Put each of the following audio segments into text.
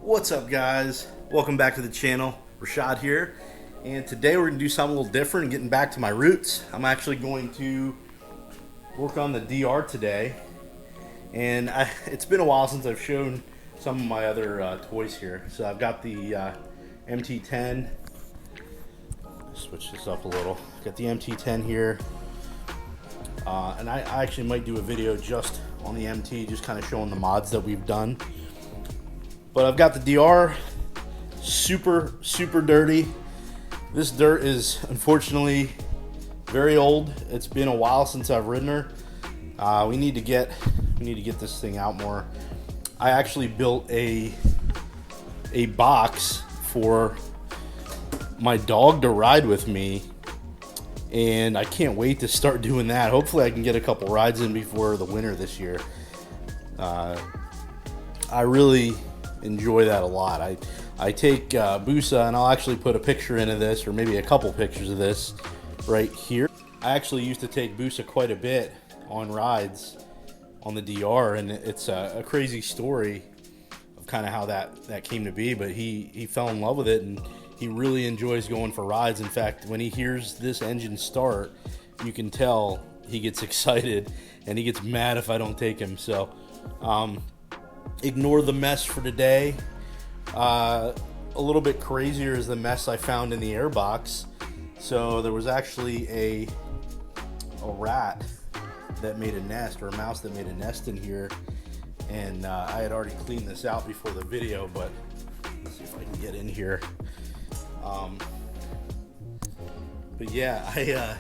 What's up, guys? Welcome back to the channel. Rashad here, and today we're going to do something a little different and getting back to my roots. I'm actually going to work on the DR today, and it's been a while since I've shown some of my other toys here. So I've got the MT10. Switch this up a little. Got the MT10 here, and I actually might do a video just on the MT, just kind of showing the mods that we've done. But I've got the DR, super dirty. This dirt is unfortunately very old. It's been a while since I've ridden her. We need to get this thing out more. I actually built a box for my dog to ride with me, and I can't wait to start doing that. Hopefully I can get a couple rides in before the winter this year. I really enjoy that a lot. I take Busa, and I'll actually put a picture into this, or maybe a couple pictures of this right here. I actually used to take Busa quite a bit on rides on the DR, and it's a crazy story of kind of how that came to be, but he fell in love with it, and he really enjoys going for rides. In fact, when he hears this engine start, you can tell he gets excited, and he gets mad if I don't take him. So ignore the mess for today. A little bit crazier is the mess I found in the airbox. So there was actually a rat that made a nest, or a mouse that made a nest in here, and I had already cleaned this out before the video, but let's see if I can get in here. But yeah, I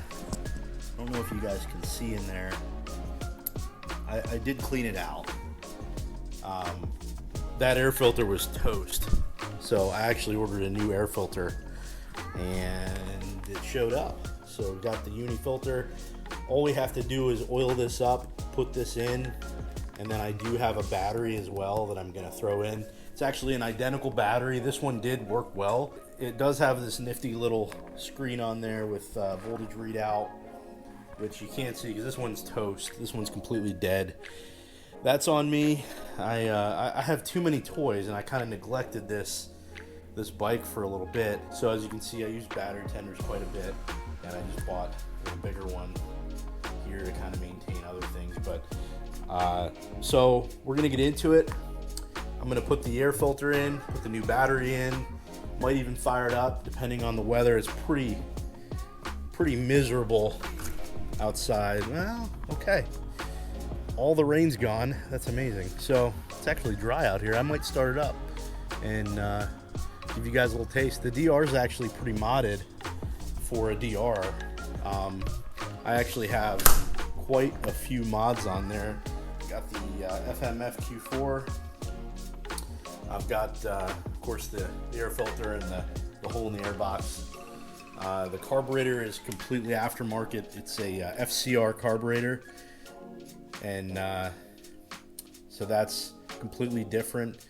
don't know if you guys can see in there. I did clean it out. That air filter was toast, so I actually ordered a new air filter, and it showed up. So we got the uni filter. All we have to do is oil this up, put this in, and then I do have a battery as well that I'm going to throw in. It's actually an identical battery. This one did work well. It does have this nifty little screen on there with voltage readout, which you can't see because this one's toast. This one's completely dead. That's on me. I have too many toys, and I kind of neglected this bike for a little bit. So as you can see, I use battery tenders quite a bit, and I just bought a bigger one here to kind of maintain other things. But so we're gonna get into it. I'm gonna put the air filter in, put the new battery in, might even fire it up depending on the weather. It's pretty miserable outside. Well, okay. All the rain's gone. That's amazing. So it's actually dry out here. I might start it up and give you guys a little taste. The DR is actually pretty modded for a DR. I actually have quite a few mods on there. Got the FMF Q4. I've got, of course, the air filter and the hole in the airbox. The carburetor is completely aftermarket. It's a FCR carburetor. And so that's completely different,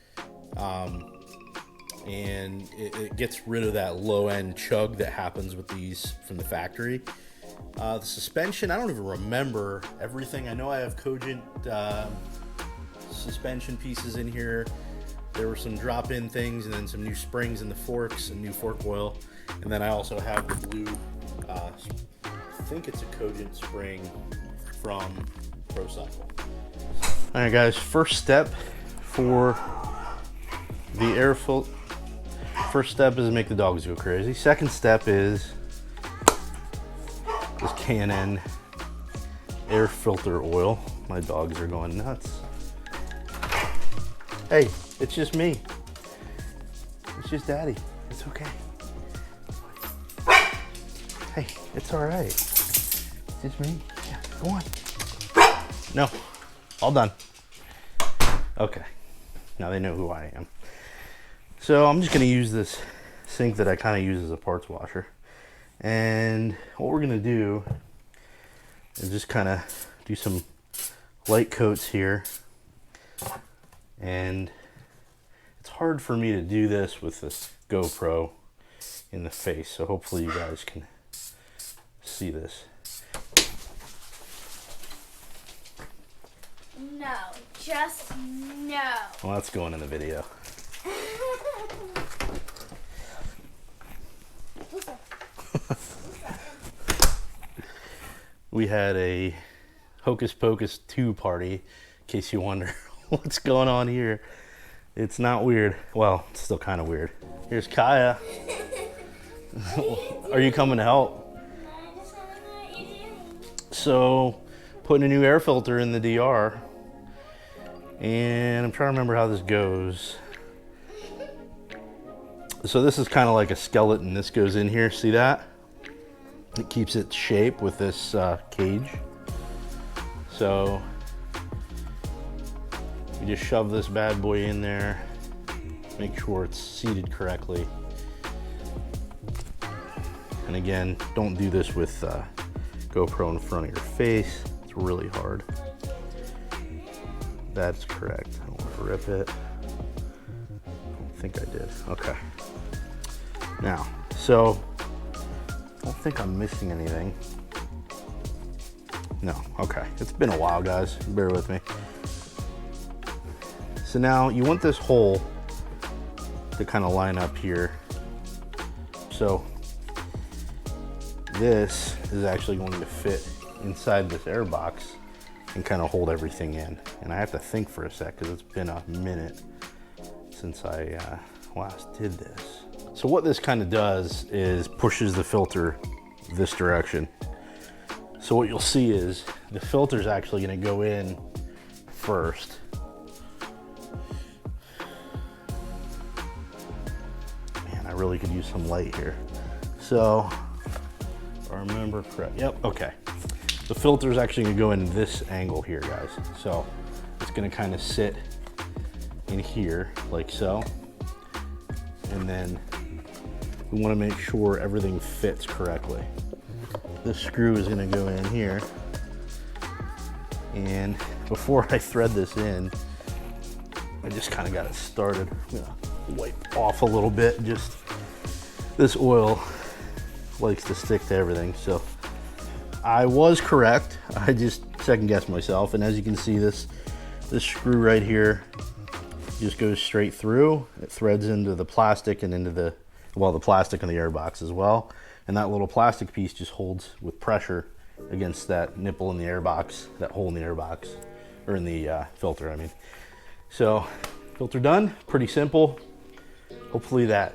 and it gets rid of that low-end chug that happens with these from the factory. The suspension, I don't even remember everything. I know I have Cogent suspension pieces in here. There were some drop-in things, and then some new springs in the forks and new fork oil. And then I also have the blue, I think it's a Cogent spring from ProCycle. Alright guys, first step for the air filter. First step is make the dogs go crazy. Second step is this K&N air filter oil. My dogs are going nuts. Hey, it's just me. It's just Daddy. It's okay. Hey, it's alright. It's just me. Yeah, go on. No, all done. Okay, now they know who I am. So I'm just gonna use this sink that I kind of use as a parts washer. And what we're gonna do is just kind of do some light coats here. And it's hard for me to do this with this GoPro in the face, so hopefully you guys can see this. No, just no. Well, that's going in the video. We had a Hocus Pocus 2 party, in case you wonder what's going on here. It's not weird. Well, it's still kind of weird. Here's Kaya. Are you coming to help? So, putting a new air filter in the DR. And I'm trying to remember how this goes. So this is kind of like a skeleton. This goes in here, see that? It keeps its shape with this cage. So you just shove this bad boy in there, make sure it's seated correctly. And again, don't do this with GoPro in front of your face. It's really hard. That's correct. I don't want to rip it. I don't think I did. Okay. Now, so I don't think I'm missing anything. No, okay. It's been a while, guys. Bear with me. So now you want this hole to kind of line up here. So this is actually going to fit inside this air box and kind of hold everything in. And I have to think for a sec because it's been a minute since I last did this. So what this kind of does is pushes the filter this direction. So what you'll see is the filter is actually going to go in first. Man, I really could use some light here. So if I remember correct, yep, okay. The filter is actually going to go in this angle here, guys. So it's going to kind of sit in here like so. And then we want to make sure everything fits correctly. This screw is going to go in here. And before I thread this in, I just kind of got it started. I'm going to wipe off a little bit. Just this oil likes to stick to everything. So I was correct. I just second guessed myself. And as you can see, this screw right here just goes straight through. It threads into the plastic and into the plastic in the air box as well. And that little plastic piece just holds with pressure against that nipple in the air box, that hole in the air box, or in the filter, I mean. So filter done, pretty simple. Hopefully that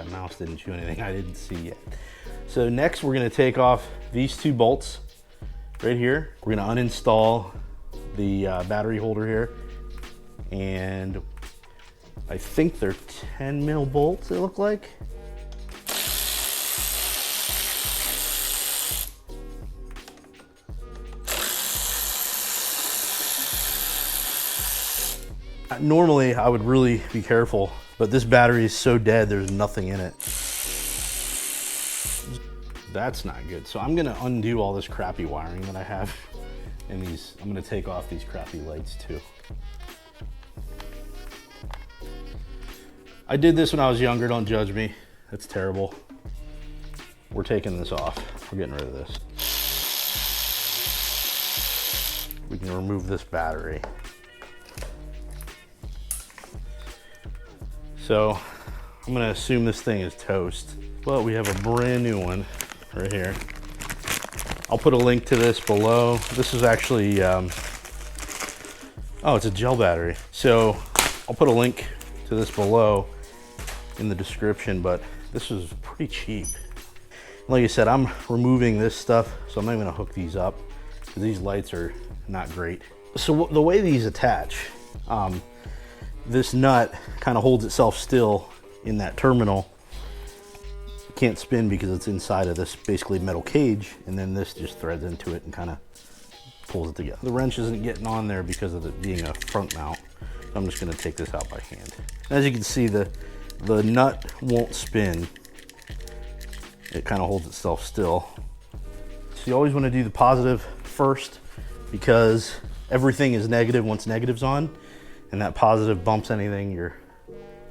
mouse didn't chew anything I didn't see yet. So next we're gonna take off these two bolts right here. We're gonna uninstall the battery holder here. And I think they're 10 mil bolts, they look like. Normally I would really be careful, but this battery is so dead, there's nothing in it. That's not good. So I'm gonna undo all this crappy wiring that I have. And I'm gonna take off these crappy lights too. I did this when I was younger, don't judge me. That's terrible. We're taking this off. We're getting rid of this. We can remove this battery. So I'm gonna assume this thing is toast, but we have a brand new one right here. I'll put a link to this below. This is actually, oh, it's a gel battery. So I'll put a link to this below in the description, but this was pretty cheap. Like I said, I'm removing this stuff, so I'm not even gonna hook these up because these lights are not great. So the way these attach, this nut kind of holds itself still in that terminal. It can't spin because it's inside of this basically metal cage, and then this just threads into it and kind of pulls it together. The wrench isn't getting on there because of it being a front mount. So I'm just gonna take this out by hand. As you can see, the nut won't spin. It kind of holds itself still. So you always want to do the positive first because everything is negative once negative's on, and that positive bumps anything, you're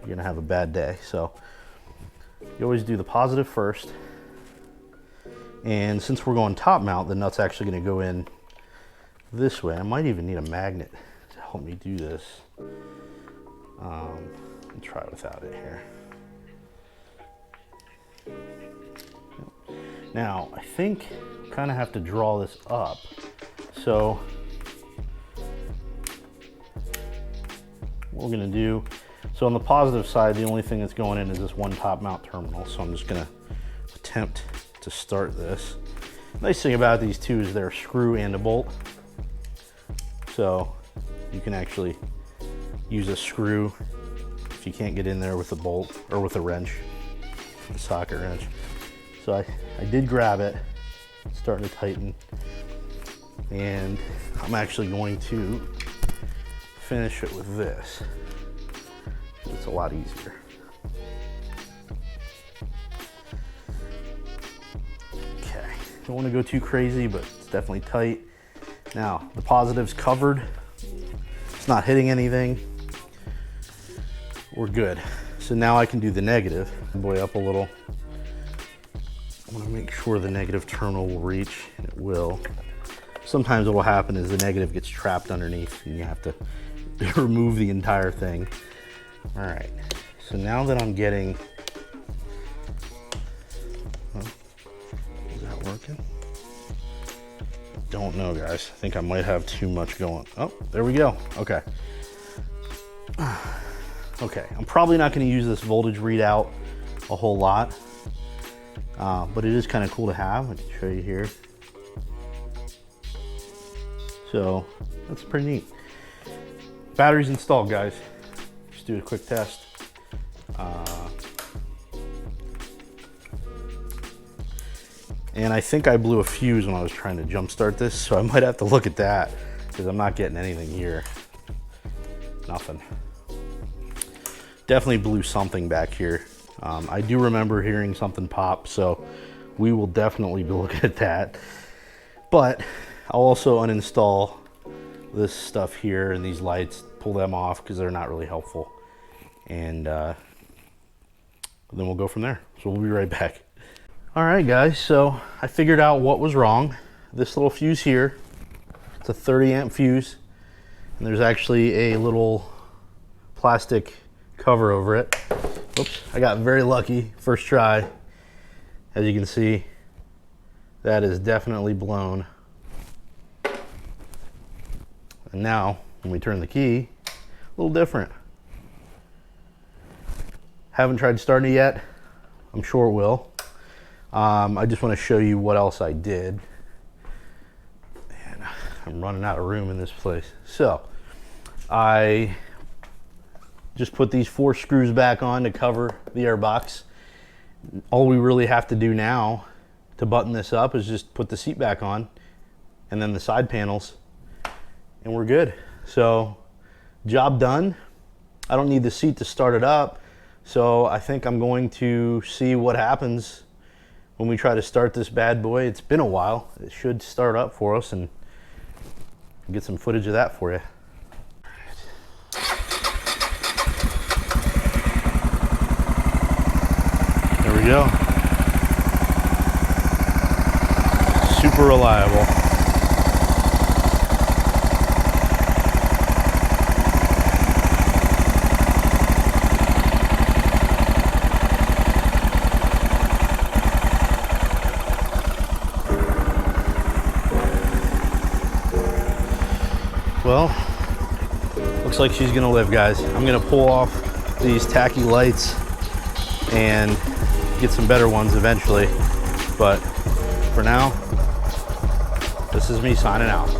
gonna have a bad day. So you always do the positive first. And since we're going top mount, the nut's actually gonna go in this way. I might even need a magnet to help me do this. I'll try without it here. Now, I think kind of have to draw this up. So what we're gonna do, so on the positive side, the only thing that's going in is this one top mount terminal. So I'm just gonna attempt to start this. Nice thing about these two is they're a screw and a bolt. So you can actually use a screw if you can't get in there with a bolt or with a wrench, a socket wrench. So I did grab it, it's starting to tighten, and I'm actually going to finish it with this. It's a lot easier. Okay, don't want to go too crazy, but it's definitely tight. Now, the positive's covered. It's not hitting anything. We're good. So now I can do the negative. Boy, up a little. I want to make sure the negative terminal will reach, and it will. Sometimes what will happen is the negative gets trapped underneath and you have to remove the entire thing. All right, so now that I'm getting, well, is that working? Don't know, guys. I think I might have too much going. Oh, there we go. Okay. Okay, I'm probably not going to use this voltage readout a whole lot, but it is kind of cool to have. I can show you here. So that's pretty neat. Battery's installed, guys. Just do a quick test. And I think I blew a fuse when I was trying to jump start this, so I might have to look at that because I'm not getting anything here. Nothing. Definitely blew something back here. I do remember hearing something pop, so we will definitely be looking at that. But I'll also uninstall this stuff here and these lights, pull them off because they're not really helpful. And then we'll go from there. So we'll be right back. All right, guys, so I figured out what was wrong. This little fuse here, it's a 30 amp fuse, and there's actually a little plastic cover over it. Oops, I got very lucky, first try. As you can see, that is definitely blown. And now, when we turn the key, a little different. Haven't tried starting it yet. I'm sure it will. I just want to show you what else I did. And I'm running out of room in this place. So, I just put these 4 screws back on to cover the airbox. All we really have to do now to button this up is just put the seat back on and then the side panels, and we're good. So, job done. I don't need the seat to start it up, so I think I'm going to see what happens when we try to start this bad boy. It's been a while. It should start up for us and get some footage of that for you. There we go. Super reliable. Well, looks like she's gonna live, guys. I'm gonna pull off these tacky lights and get some better ones eventually. But for now, this is me signing out.